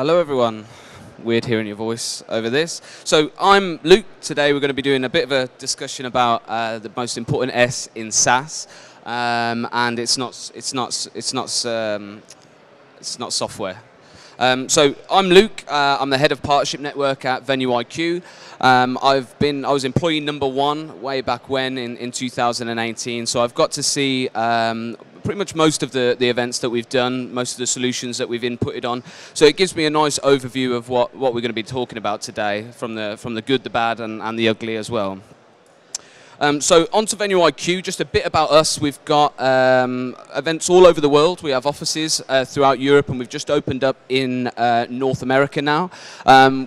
Hello everyone. Weird hearing your voice over this. So I'm Luke. Today we're going to be doing a bit of a discussion about the most important S in SaaS, and it's not software. So I'm Luke. I'm the head of partnership network at Venue IQ. I was employee number 1 way back when in 2018. So I've got to see pretty much most of the events that we've done, most of the solutions that we've inputted on. So it gives me a nice overview of what we're going to be talking about today, from the good, the bad, and the ugly as well. So on to Venue IQ, just a bit about us. We've got events all over the world. We have offices throughout Europe, and we've just opened up in North America now.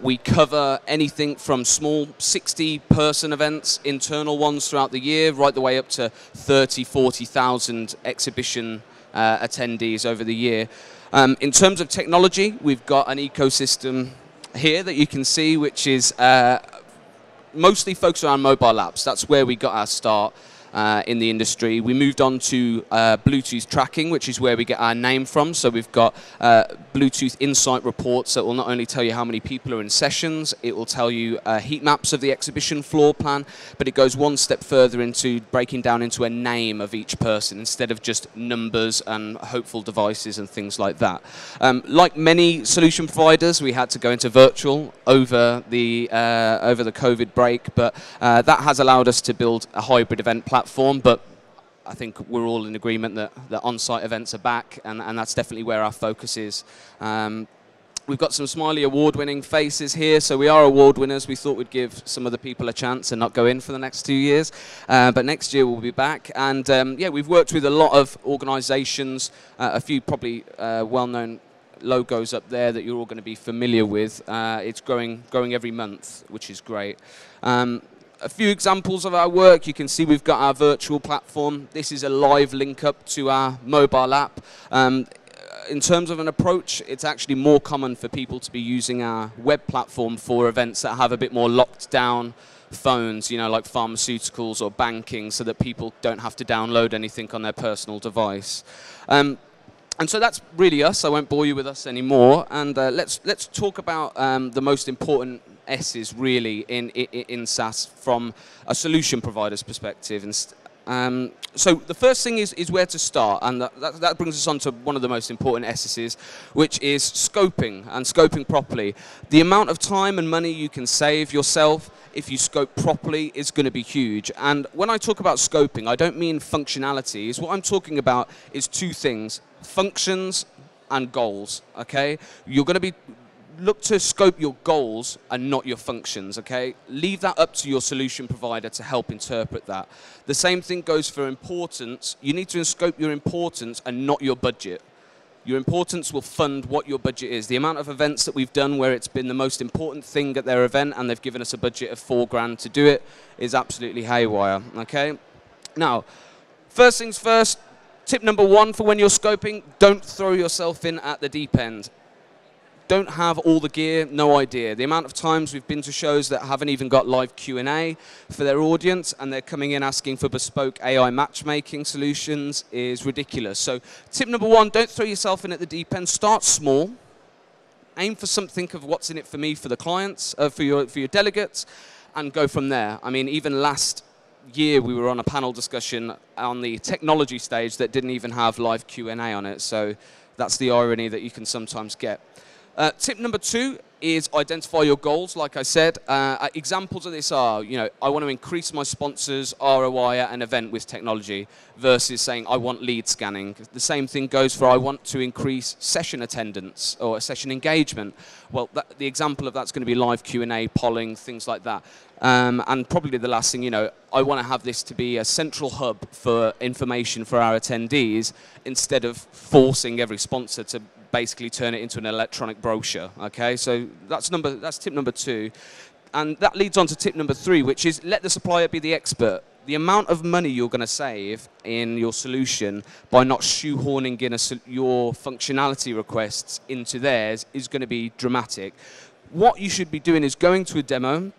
We cover anything from small 60-person events, internal ones throughout the year, right the way up to 30, 40,000 exhibition attendees over the year. In terms of technology, we've got an ecosystem here that you can see, which is mostly focused around mobile apps. That's where we got our start in the industry. We moved on to Bluetooth tracking, which is where we get our name from. So we've got Bluetooth insight reports that will not only tell you how many people are in sessions, it will tell you heat maps of the exhibition floor plan, but it goes one step further into breaking down into a name of each person instead of just numbers and hopeful devices and things like that. Like many solution providers, we had to go into virtual over the COVID break, but that has allowed us to build a hybrid event platform. But I think we're all in agreement that on-site events are back, and that's definitely where our focus is. We've got some Smiley award-winning faces here, so we are award winners. We thought we'd give some other people a chance and not go in for the next 2 years, but next year we'll be back. And yeah, we've worked with a lot of organisations, a few probably well-known logos up there that you're all going to be familiar with. It's growing every month, which is great. A few examples of our work. You can see we've got our virtual platform. This is a live link up to our mobile app. In terms of an approach, it's actually more common for people to be using our web platform for events that have a bit more locked down phones, you know, like pharmaceuticals or banking, so that people don't have to download anything on their personal device. And so that's really us. I won't bore you with us anymore. And let's talk about the most important S's really in SaaS from a solution provider's perspective. So the first thing is where to start, and that brings us on to one of the most important S's, which is scoping, and scoping properly. The amount of time and money you can save yourself if you scope properly is going to be huge. And when I talk about scoping, I don't mean functionalities. What I'm talking about is two things: functions and goals. Okay, you're going to be look to scope your goals and not your functions, okay? Leave that up to your solution provider to help interpret that. The same thing goes for importance. You need to scope your importance and not your budget. Your importance will fund what your budget is. The amount of events that we've done where it's been the most important thing at their event and they've given us a budget of $4,000 to do it is absolutely haywire, okay? Now, first things first, tip number 1 for when you're scoping, don't throw yourself in at the deep end. Don't have all the gear, no idea. The amount of times we've been to shows that haven't even got live Q&A for their audience, and they're coming in asking for bespoke AI matchmaking solutions is ridiculous. So tip number 1, don't throw yourself in at the deep end. Start small. Aim for something of what's in it for me, for the clients, for your delegates, and go from there. I mean, even last year we were on a panel discussion on the technology stage that didn't even have live Q&A on it. So that's the irony that you can sometimes get. Tip number 2 is identify your goals. Like I said, examples of this are, you know, I want to increase my sponsors' ROI at an event with technology versus saying I want lead scanning. The same thing goes for I want to increase session attendance or session engagement. Well, the example of that's going to be live Q&A, polling, things like that. And probably the last thing, you know, I want to have this to be a central hub for information for our attendees instead of forcing every sponsor to basically turn it into an electronic brochure, okay? So that's tip number 2. And that leads on to tip number 3, which is let the supplier be the expert. The amount of money you're going to save in your solution by not shoehorning in your functionality requests into theirs is going to be dramatic. What you should be doing is going to a demo,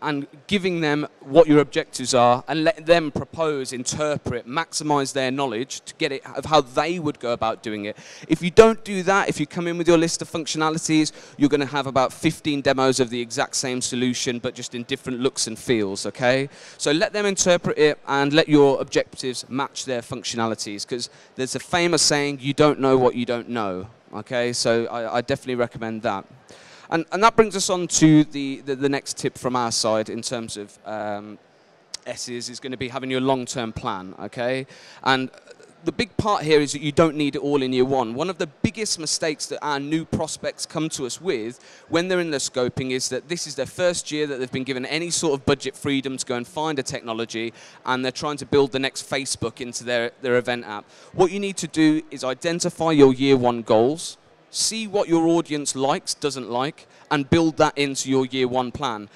and giving them what your objectives are and let them propose, interpret, maximize their knowledge to get it of how they would go about doing it. If you don't do that, if you come in with your list of functionalities, you're going to have about 15 demos of the exact same solution, but just in different looks and feels, okay? So let them interpret it and let your objectives match their functionalities, because there's a famous saying, you don't know what you don't know, okay? So I definitely recommend that. And that brings us on to the next tip from our side in terms of S's is going to be having your long-term plan, okay? And the big part here is that you don't need it all in year one. One of the biggest mistakes that our new prospects come to us with when they're in their scoping is that this is their first year that they've been given any sort of budget freedom to go and find a technology, and they're trying to build the next Facebook into their event app. What you need to do is identify your year one goals, see what your audience likes, doesn't like, and build that into your year one plan.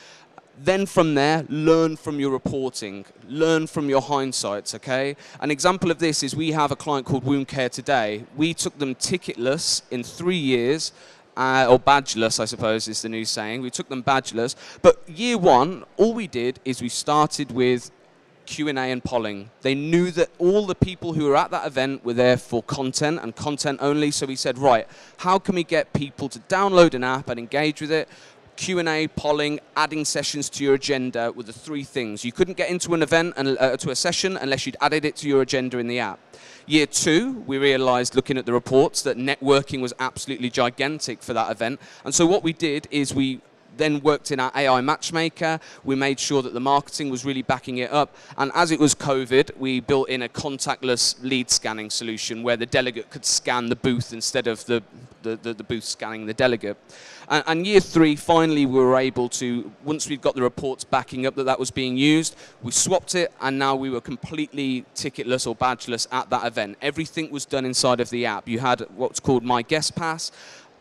Then from there, learn from your reporting, learn from your hindsights, okay? An example of this is we have a client called Wound Care Today. We took them ticketless in 3 years, or badgeless, I suppose is the new saying. We took them badgeless. But year one, all we did is we started with Q&A and polling. They knew that all the people who were at that event were there for content and content only, so we said, right, how can we get people to download an app and engage with it? Q&A, polling, adding sessions to your agenda were the 3 things. You couldn't get into an event and to a session unless you'd added it to your agenda in the app. Year 2, we realized, looking at the reports, that networking was absolutely gigantic for that event. And so what we did is we then worked in our AI matchmaker. We made sure that the marketing was really backing it up. And as it was COVID, we built in a contactless lead scanning solution where the delegate could scan the booth instead of the booth scanning the delegate. And year 3, finally, we were able to, once we'd got the reports backing up that that was being used, we swapped it, and now we were completely ticketless or badgeless at that event. Everything was done inside of the app. You had what's called My Guest Pass.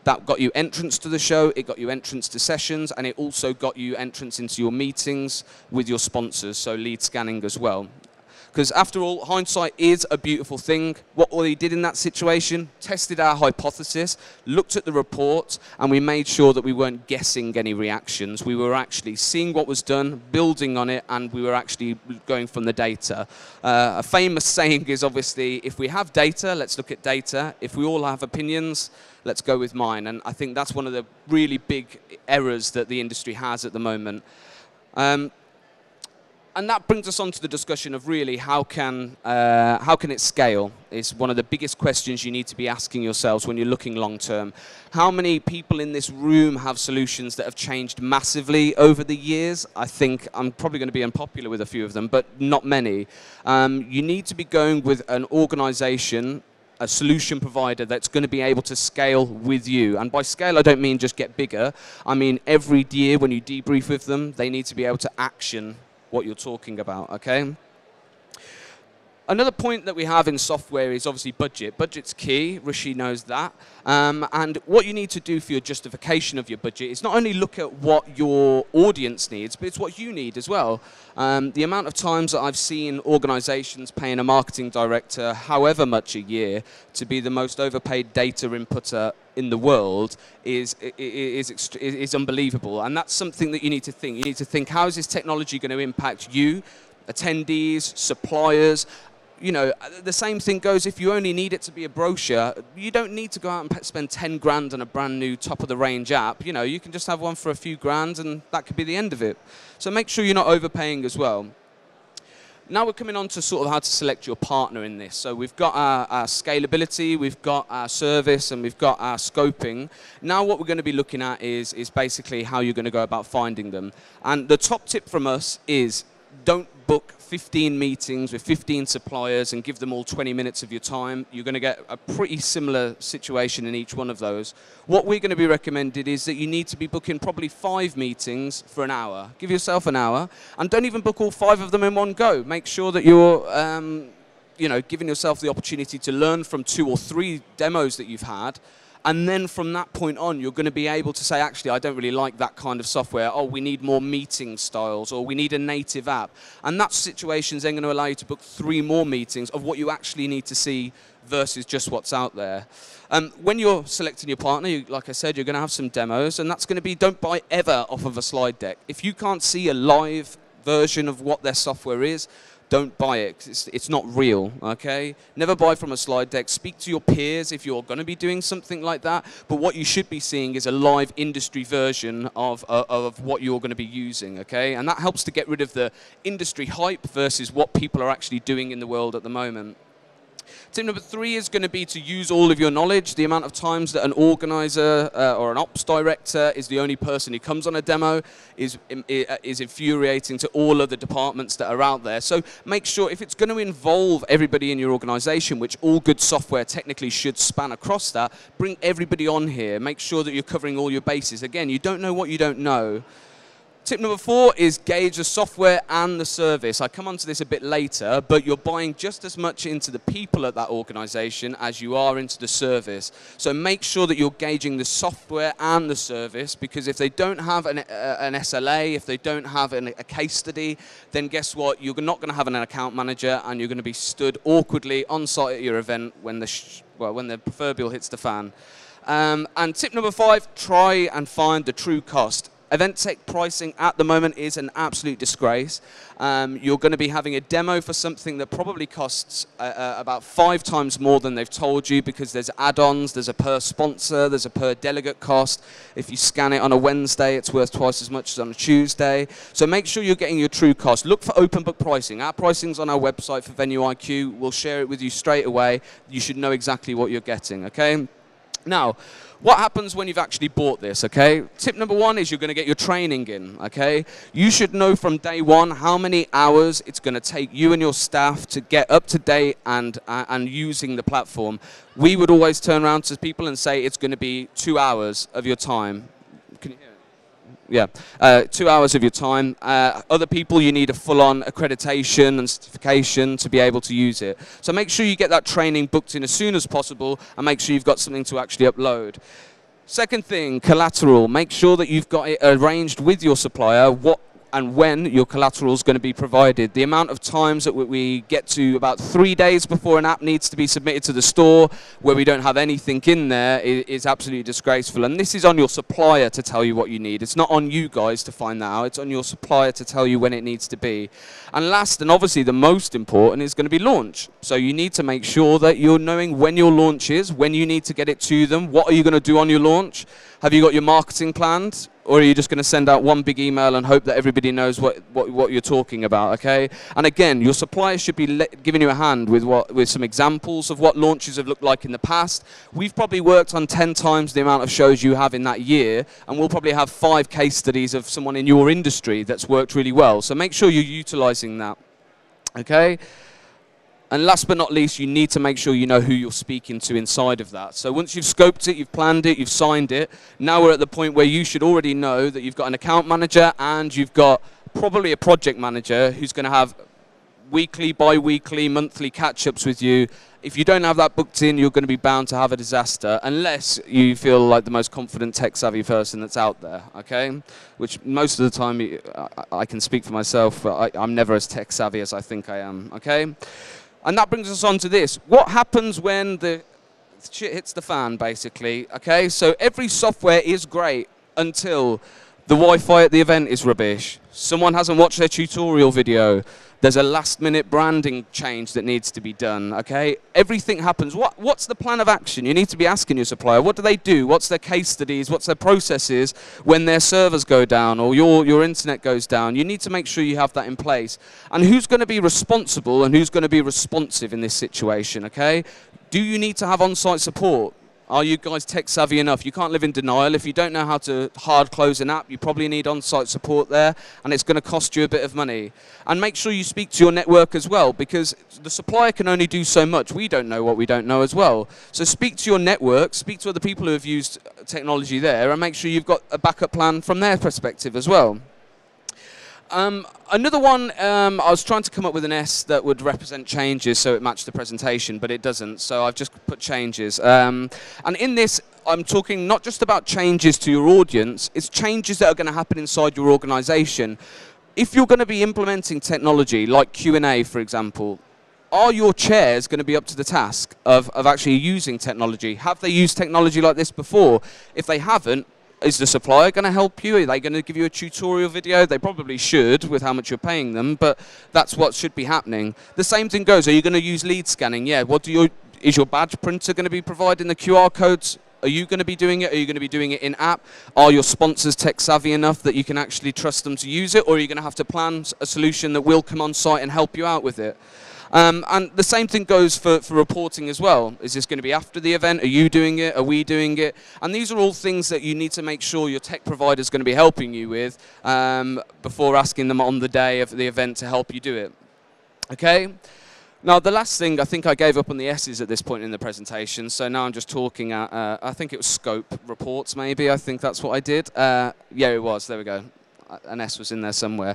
That got you entrance to the show, it got you entrance to sessions, and it also got you entrance into your meetings with your sponsors, so lead scanning as well. Because after all, hindsight is a beautiful thing. What we did in that situation, tested our hypothesis, looked at the report, and we made sure that we weren't guessing any reactions. We were actually seeing what was done, building on it, and we were actually going from the data. A famous saying is obviously, if we have data, let's look at data. If we all have opinions, let's go with mine. And I think that's one of the really big errors that the industry has at the moment. And that brings us on to the discussion of really how can it scale is one of the biggest questions you need to be asking yourselves when you're looking long term. How many people in this room have solutions that have changed massively over the years? I think I'm probably going to be unpopular with a few of them, but not many. You need to be going with an organization, a solution provider that's going to be able to scale with you. And by scale, I don't mean just get bigger. I mean every year when you debrief with them, they need to be able to action what you're talking about, okay? Another point that we have in software is obviously budget. Budget's key, Rishi knows that. And what you need to do for your justification of your budget is not only look at what your audience needs, but it's what you need as well. The amount of times that I've seen organizations paying a marketing director however much a year to be the most overpaid data inputter in the world is unbelievable. And that's something that you need to think. You need to think, how is this technology going to impact you, attendees, suppliers? You know, the same thing goes if you only need it to be a brochure. You don't need to go out and spend 10 grand on a brand new top-of-the-range app. You know, you can just have one for a few grand and that could be the end of it. So make sure you're not overpaying as well. Now we're coming on to sort of how to select your partner in this. So we've got our scalability, we've got our service, and we've got our scoping. Now what we're going to be looking at is basically how you're going to go about finding them. And the top tip from us is don't book 15 meetings with 15 suppliers and give them all 20 minutes of your time. You're going to get a pretty similar situation in each one of those. What we're going to be recommended is that you need to be booking probably 5 meetings for an hour. Give yourself an hour, and don't even book all 5 of them in one go. Make sure that you're you know, giving yourself the opportunity to learn from 2 or 3 demos that you've had. And then from that point on, you're going to be able to say, actually, I don't really like that kind of software. Oh, we need more meeting styles, or we need a native app. And that situation's then going to allow you to book 3 more meetings of what you actually need to see versus just what's out there. When you're selecting your partner, like I said, you're going to have some demos, and that's going to be, don't buy ever off of a slide deck. If you can't see a live version of what their software is, don't buy it, 'cause it's not real, okay? Never buy from a slide deck. Speak to your peers if you're going to be doing something like that, but what you should be seeing is a live industry version of what you're going to be using, okay? And that helps to get rid of the industry hype versus what people are actually doing in the world at the moment. Tip number 3 is going to be to use all of your knowledge. The amount of times that an organizer or an ops director is the only person who comes on a demo is infuriating to all of the departments that are out there. So make sure, if it's going to involve everybody in your organization, which all good software technically should span across that, bring everybody on here. Make sure that you're covering all your bases. Again, you don't know what you don't know. Tip number 4 is gauge the software and the service. I come onto this a bit later, but you're buying just as much into the people at that organization as you are into the service. So make sure that you're gauging the software and the service, because if they don't have an SLA, if they don't have a case study, then guess what? You're not going to have an account manager, and you're going to be stood awkwardly on site at your event when the proverbial hits the fan. And tip number 5, try and find the true cost. Event tech pricing at the moment is an absolute disgrace. You're going to be having a demo for something that probably costs about 5 times more than they've told you, because there's add-ons, there's a per sponsor, there's a per delegate cost. If you scan it on a Wednesday, it's worth twice as much as on a Tuesday. So make sure you're getting your true cost. Look for open book pricing. Our pricing's on our website for Venue IQ. We'll share it with you straight away. You should know exactly what you're getting, okay? Now, what happens when you've actually bought this, okay? Tip number 1 is you're going to get your training in, okay? You should know from day one how many hours it's going to take you and your staff to get up to date and using the platform. We would always turn around to people and say it's going to be 2 hours of your time. Can you hear it? Yeah, 2 hours of your time. Other people, you need a full-on accreditation and certification to be able to use it. So make sure you get that training booked in as soon as possible, and make sure you've got something to actually upload. Second thing, collateral. Make sure that you've got it arranged with your supplier what and when your collateral is going to be provided. The amount of times that we get to about 3 days before an app needs to be submitted to the store where we don't have anything in there is absolutely disgraceful. And this is on your supplier to tell you what you need. It's not on you guys to find that out. It's on your supplier to tell you when it needs to be. And last, and obviously the most important, is going to be launch. So you need to make sure that you're knowing when your launch is, when you need to get it to them. What are you going to do on your launch? Have you got your marketing planned? Or are you just going to send out one big email and hope that everybody knows what you're talking about, okay? And again, your supplier should be giving you a hand with some examples of what launches have looked like in the past. We've probably worked on 10 times the amount of shows you have in that year, and we'll probably have 5 case studies of someone in your industry that's worked really well. So make sure you're utilizing that, okay? And last but not least, you need to make sure you know who you're speaking to inside of that. So once you've scoped it, you've planned it, you've signed it, now we're at the point where you should already know that you've got an account manager and you've got probably a project manager who's going to have weekly, bi-weekly, monthly catch-ups with you. If you don't have that booked in, you're going to be bound to have a disaster, unless you feel like the most confident tech-savvy person that's out there, okay? Which most of the time, I can speak for myself, but I'm never as tech-savvy as I think I am, okay? And that brings us on to this. What happens when the shit hits the fan, basically? Okay, so every software is great until the Wi-Fi at the event is rubbish. Someone hasn't watched their tutorial video. There's a last-minute branding change that needs to be done, okay? Everything happens. What's the plan of action? You need to be asking your supplier, what do they do? What's their case studies? What's their processes when their servers go down or your internet goes down? You need to make sure you have that in place. And who's going to be responsible and who's going to be responsive in this situation, okay? Do you need to have on-site support? Are you guys tech savvy enough? You can't live in denial. If you don't know how to hard close an app, you probably need on-site support there, and it's going to cost you a bit of money. And make sure you speak to your network as well, because the supplier can only do so much. We don't know what we don't know as well. So speak to your network, speak to other people who have used technology there, and make sure you've got a backup plan from their perspective as well. Another one, I was trying to come up with an S that would represent changes so it matched the presentation, but it doesn't, so I've just put changes. And in this, I'm talking not just about changes to your audience, it's changes that are going to happen inside your organization. If you're going to be implementing technology like Q&A, for example, are your chairs going to be up to the task of actually using technology? Have they used technology like this before? If they haven't, is the supplier going to help you? Are they going to give you a tutorial video? They probably should with how much you're paying them, but that's what should be happening. The same thing goes, are you going to use lead scanning? Yeah, is your badge printer going to be providing the QR codes? Are you going to be doing it? Are you going to be doing it in-app? Are your sponsors tech savvy enough that you can actually trust them to use it? Or are you going to have to plan a solution that will come on site and help you out with it? And the same thing goes for reporting as well. Is this going to be after the event? Are you doing it? Are we doing it? And these are all things that you need to make sure your tech provider is going to be helping you with before asking them on the day of the event to help you do it. Okay? Now, the last thing, I think I gave up on the S's at this point in the presentation, so now I'm just talking at, I think it was scope reports maybe, I think that's what I did. Yeah, it was, there we go. An S was in there somewhere.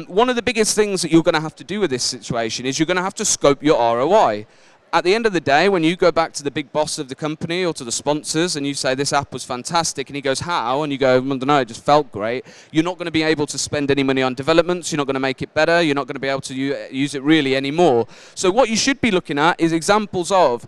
One of the biggest things that you're going to have to do with this situation is you're going to have to scope your ROI. At the end of the day, when you go back to the big boss of the company or to the sponsors and you say this app was fantastic and he goes, how? And you go, I don't know, it just felt great. You're not going to be able to spend any money on developments. You're not going to make it better. You're not going to be able to use it really anymore. So what you should be looking at is examples of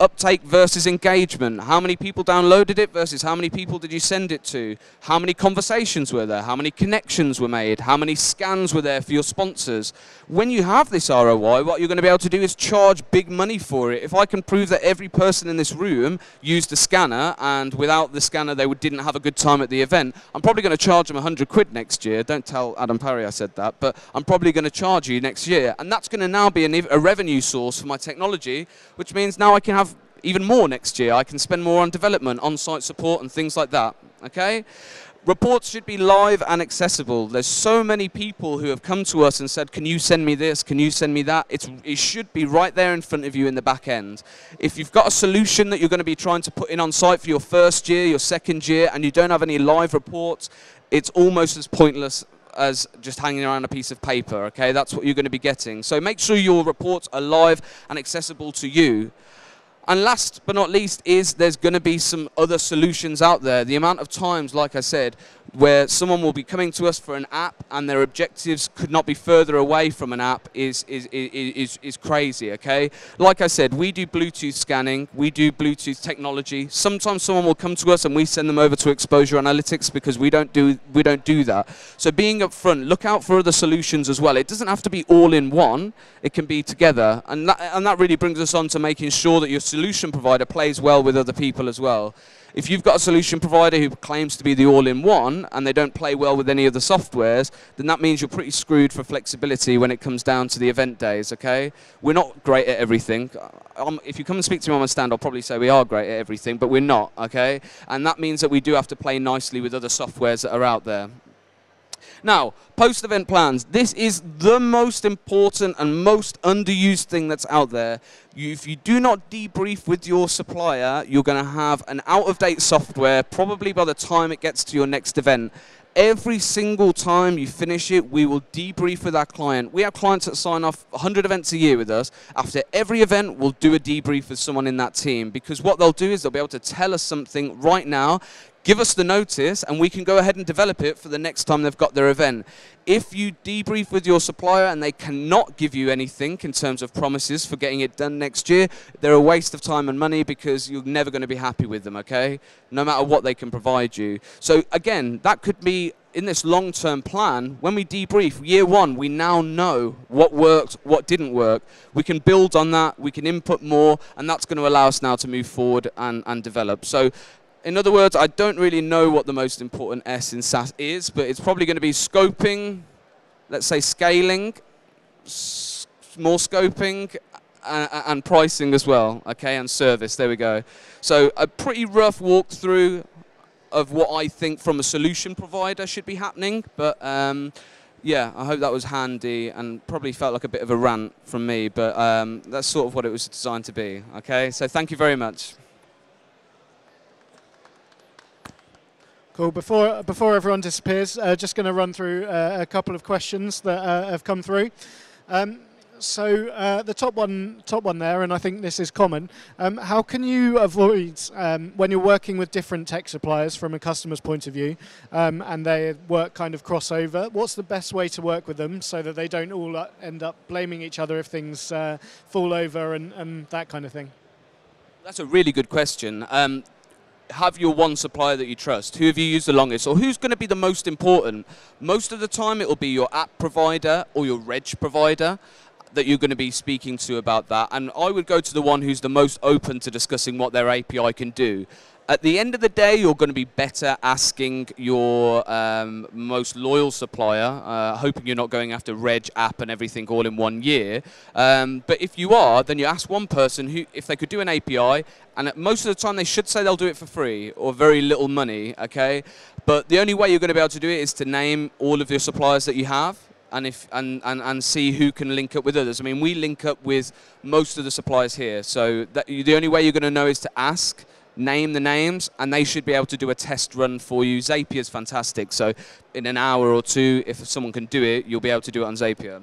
uptake versus engagement. How many people downloaded it versus how many people did you send it to? How many conversations were there? How many connections were made? How many scans were there for your sponsors? When you have this ROI, what you're going to be able to do is charge big money for it. If I can prove that every person in this room used a scanner and without the scanner they didn't have a good time at the event, I'm probably going to charge them 100 quid next year. Don't tell Adam Parry I said that, but I'm probably going to charge you next year. And that's going to now be a revenue source for my technology, which means now I can have even more next year. I can spend more on development, on-site support and things like that, okay? Reports should be live and accessible. There's so many people who have come to us and said, can you send me this, can you send me that? It should be right there in front of you in the back end. If you've got a solution that you're going to be trying to put in on site for your first year, your second year, and you don't have any live reports, it's almost as pointless as just hanging around a piece of paper, okay? That's what you're going to be getting. So make sure your reports are live and accessible to you. And last but not least is there's going to be some other solutions out there. The amount of times, like I said, where someone will be coming to us for an app and their objectives could not be further away from an app is crazy, okay? Like I said, we do Bluetooth scanning, we do Bluetooth technology. Sometimes someone will come to us and we send them over to exposure analytics because we don't do that. So being upfront, look out for other solutions as well. It doesn't have to be all in one, it can be together. And that really brings us on to making sure that your solution provider plays well with other people as well. If you've got a solution provider who claims to be the all-in-one and they don't play well with any of the softwares, then that means you're pretty screwed for flexibility when it comes down to the event days, okay? We're not great at everything. If you come and speak to me on my stand, I'll probably say we are great at everything, but we're not, okay? And that means that we do have to play nicely with other softwares that are out there. Now, post-event plans. This is the most important and most underused thing that's out there. If you do not debrief with your supplier, you're going to have an out-of-date software probably by the time it gets to your next event. Every single time you finish it, we will debrief with our client. We have clients that sign off 100 events a year with us. After every event, we'll do a debrief with someone in that team because what they'll do is they'll be able to tell us something right now, give us the notice, and we can go ahead and develop it for the next time they've got their event. If you debrief with your supplier and they cannot give you anything in terms of promises for getting it done next year, they're a waste of time and money because you're never going to be happy with them, okay? No matter what they can provide you. So again, that could be in this long-term plan. When we debrief, year one, we now know what worked, what didn't work. We can build on that, we can input more, and that's going to allow us now to move forward and develop. So in other words, I don't really know what the most important S in SaaS is, but it's probably going to be scoping, let's say scaling, more scoping, and pricing as well, okay, and service. There we go. So a pretty rough walkthrough of what I think from a solution provider should be happening, but yeah, I hope that was handy and probably felt like a bit of a rant from me, but that's sort of what it was designed to be, okay? So thank you very much. Cool. Before everyone disappears, just going to run through a couple of questions that have come through. So the top one there, and I think this is common. How can you avoid when you're working with different tech suppliers from a customer's point of view, and they work kind of crossover? What's the best way to work with them so that they don't all end up blaming each other if things fall over and that kind of thing? That's a really good question. Have your one supplier that you trust. Who have you used the longest, or who's going to be the most important? Most of the time it will be your app provider or your reg provider that you're going to be speaking to about that, and I would go to the one who's the most open to discussing what their API can do. At the end of the day, you're going to be better asking your most loyal supplier, hoping you're not going after reg, app and everything all in 1 year. But if you are, then you ask one person who, if they could do an API, and most of the time they should say they'll do it for free or very little money, okay? But the only way you're going to be able to do it is to name all of your suppliers that you have, and see who can link up with others. I mean, we link up with most of the suppliers here, so the only way you're going to know is to ask, name the names, and they should be able to do a test run for you. Zapier's fantastic, so in an hour or two, if someone can do it, you'll be able to do it on Zapier.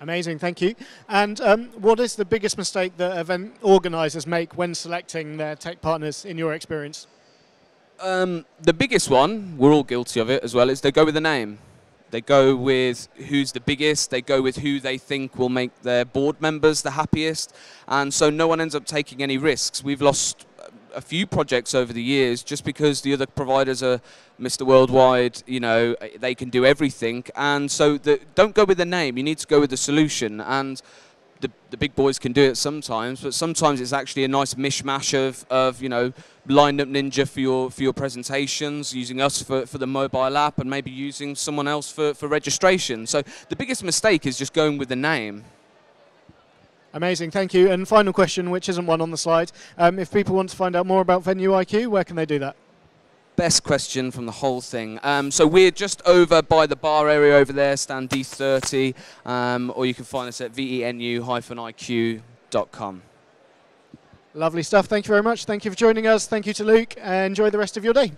Amazing, thank you. And what is the biggest mistake that event organisers make when selecting their tech partners, in your experience? The biggest one, we're all guilty of it as well, is they go with the name. They go with who's the biggest, they go with who they think will make their board members the happiest, and so no one ends up taking any risks. We've lost a few projects over the years just because the other providers are Mr. Worldwide, you know, they can do everything, and so don't go with the name, you need to go with the solution. And the big boys can do it sometimes, but sometimes it's actually a nice mishmash of you know, lined up Ninja for your presentations, using us for the mobile app, and maybe using someone else for registration. So the biggest mistake is just going with the name. Amazing, thank you. And final question, which isn't one on the slide. If people want to find out more about Venue IQ, where can they do that? Best question from the whole thing. So we're just over by the bar area over there, stand D30, or you can find us at venu-iq.com. Lovely stuff. Thank you very much. Thank you for joining us. Thank you to Luke. Enjoy the rest of your day.